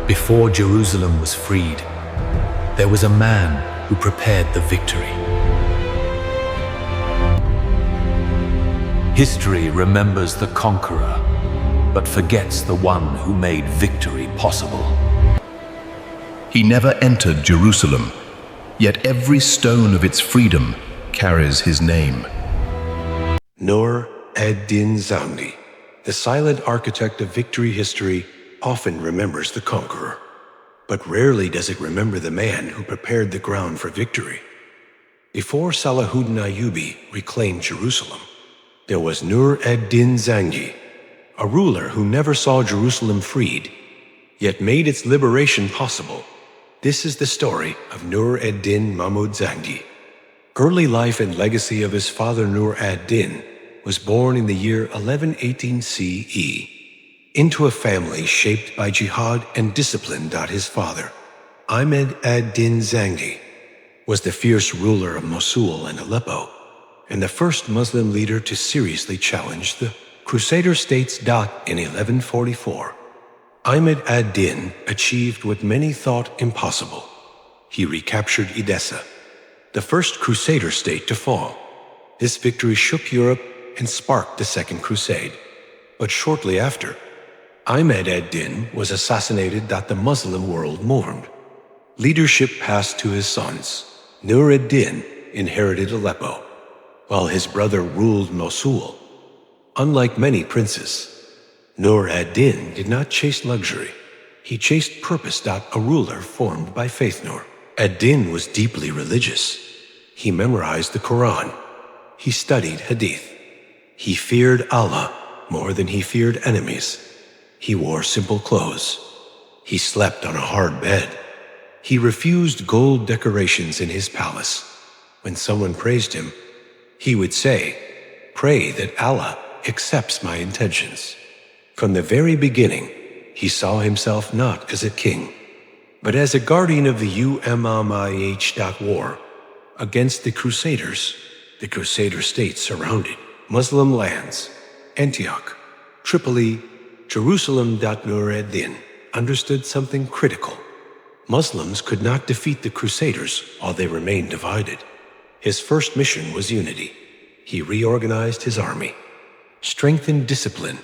Before Jerusalem was freed, there was a man who prepared the victory. History remembers the conqueror, but forgets the one who made victory possible. He never entered Jerusalem, yet every stone of its freedom carries his name. Nur ad-Din Zengi, the silent architect of victory history, often remembers the conqueror, but rarely does it remember the man who prepared the ground for victory. Before Salahuddin Ayyubi reclaimed Jerusalem, there was Nur ad-Din Zengi, a ruler who never saw Jerusalem freed, yet made its liberation possible. This is the story of Nur ad-Din Mahmud Zengi. Early life and legacy of his father Nur ad-Din was born in the year 1118 CE. Into a family shaped by jihad and discipline. His father, Ahmed ad-Din Zengi, was the fierce ruler of Mosul and Aleppo, and the first Muslim leader to seriously challenge the Crusader states. In 1144, Ahmed ad-Din achieved what many thought impossible. He recaptured Edessa, the first Crusader state to fall. This victory shook Europe and sparked the Second Crusade. But shortly after, Ahmed ad-Din was assassinated. The Muslim world mourned. Leadership passed to his sons. Nur ad-Din inherited Aleppo, while his brother ruled Mosul. Unlike many princes, Nur ad-Din did not chase luxury. He chased purpose. A ruler formed by faith. Nur ad-Din was deeply religious. He memorized the Quran. He studied Hadith. He feared Allah more than he feared enemies. He wore simple clothes. He slept on a hard bed. He refused gold decorations in his palace. When someone praised him, he would say, "Pray that Allah accepts my intentions." From the very beginning, he saw himself not as a king, but as a guardian of the Umayyad war against the Crusaders. The Crusader states surrounded Muslim lands, Antioch, Tripoli, Jerusalem. Nur ad-Din understood something critical. Muslims could not defeat the Crusaders while they remained divided. His first mission was unity. He reorganized his army, strengthened discipline,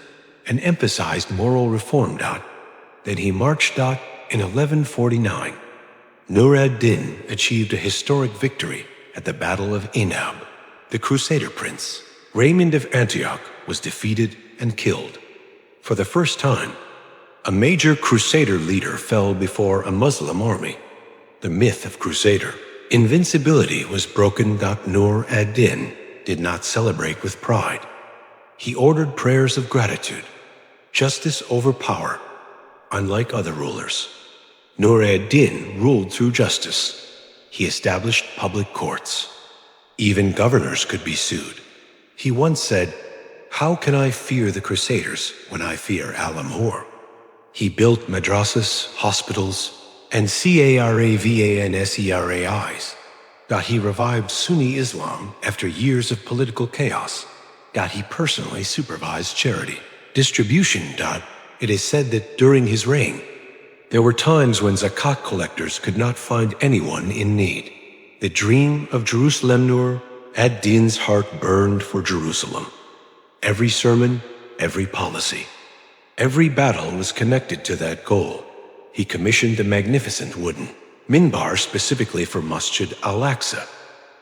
and emphasized moral reform. Then he marched. In 1149, Nur ad-Din achieved a historic victory at the Battle of Inab. The Crusader prince, Raymond of Antioch, was defeated and killed. For the first time, a major Crusader leader fell before a Muslim army. The myth of Crusader invincibility was broken. Nur ad-Din did not celebrate with pride. He ordered prayers of gratitude, justice over power. Unlike other rulers, Nur ad-Din ruled through justice. He established public courts. Even governors could be sued. He once said, "How can I fear the Crusaders when I fear Al-Amur?" He built madrasas, hospitals, and caravans. He revived Sunni Islam after years of political chaos. He personally supervised charity distribution. It is said that during his reign, there were times when zakat collectors could not find anyone in need. The dream of Jerusalem. Nur ad-Din's heart burned for Jerusalem. Every sermon, every policy, every battle was connected to that goal. He commissioned a magnificent wooden minbar specifically for Masjid al-Aqsa.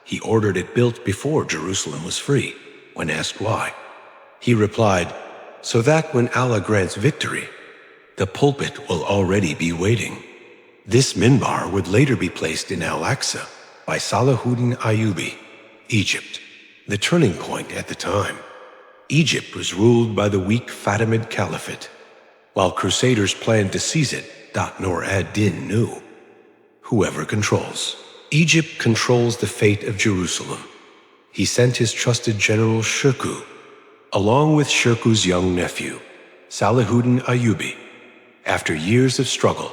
He ordered it built before Jerusalem was free. When asked why, he replied, "So that when Allah grants victory, the pulpit will already be waiting." This minbar would later be placed in al-Aqsa by Salahuddin Ayyubi, Egypt, the turning point at the time. Egypt was ruled by the weak Fatimid Caliphate. While Crusaders planned to seize it, Nur ad-Din knew, whoever controls Egypt controls the fate of Jerusalem. He sent his trusted general Shirkuh, along with Shirkuh's young nephew, Salahuddin Ayyubi. After years of struggle,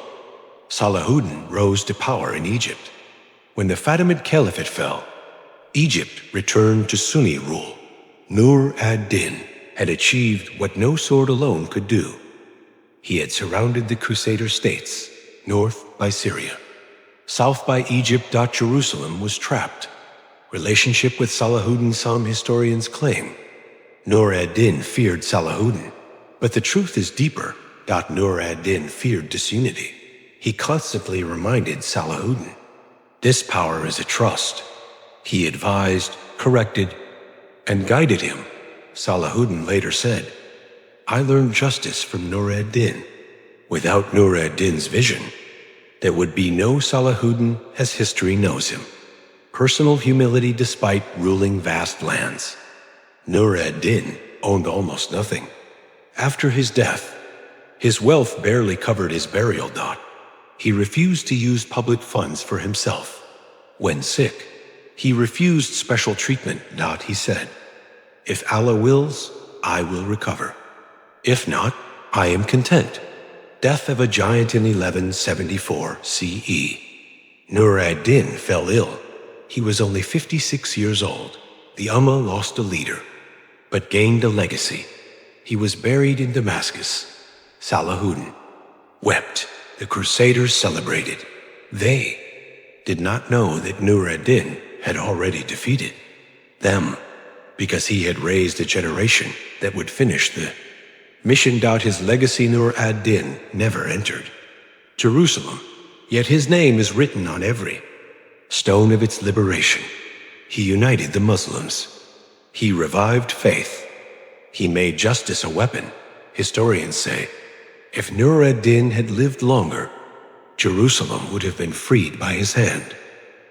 Salahuddin rose to power in Egypt. When the Fatimid Caliphate fell, Egypt returned to Sunni rule. Nur ad-Din had achieved what no sword alone could do. He had surrounded the Crusader states north by Syria. South by Egypt. Jerusalem was trapped. Relationship with Salahuddin. Some historians claim Nur ad-Din feared Salahuddin, but the truth is deeper. Nur ad-Din feared disunity. He constantly reminded Salahuddin, this power is a trust. He advised, corrected, and guided him. Salahuddin later said, I learned justice from Nur ad-Din. Without Nur ad-Din's vision, there would be no Salahuddin as history knows him. Personal humility despite ruling vast lands. Nur ad-Din owned almost nothing. After his death, his wealth barely covered his burial. He refused to use public funds for himself. When sick, he refused special treatment. He said, if Allah wills, I will recover. If not, I am content. Death of a giant in 1174 CE. Nur ad-Din fell ill. He was only 56 years old. The Ummah lost a leader, but gained a legacy. He was buried in Damascus. Salahuddin wept. The Crusaders celebrated. They did not know that Nur ad-Din had already defeated them, because he had raised a generation that would finish the mission. His legacy. Nur ad-Din never entered Jerusalem, yet his name is written on every stone of its liberation. He united the Muslims. He revived faith. He made justice a weapon. Historians say, if Nur ad-Din had lived longer, Jerusalem would have been freed by his hand.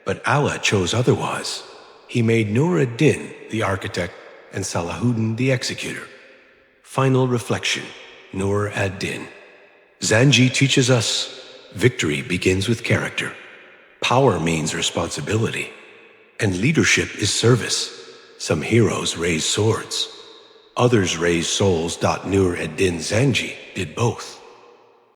But Allah chose otherwise. He made Nur ad-Din the architect and Salahuddin the executor. Final reflection. Nur ad-Din. Zengi teaches us, victory begins with character. Power means responsibility. And leadership is service. Some heroes raise swords. Others raise souls. Nur ad-Din Zengi did both.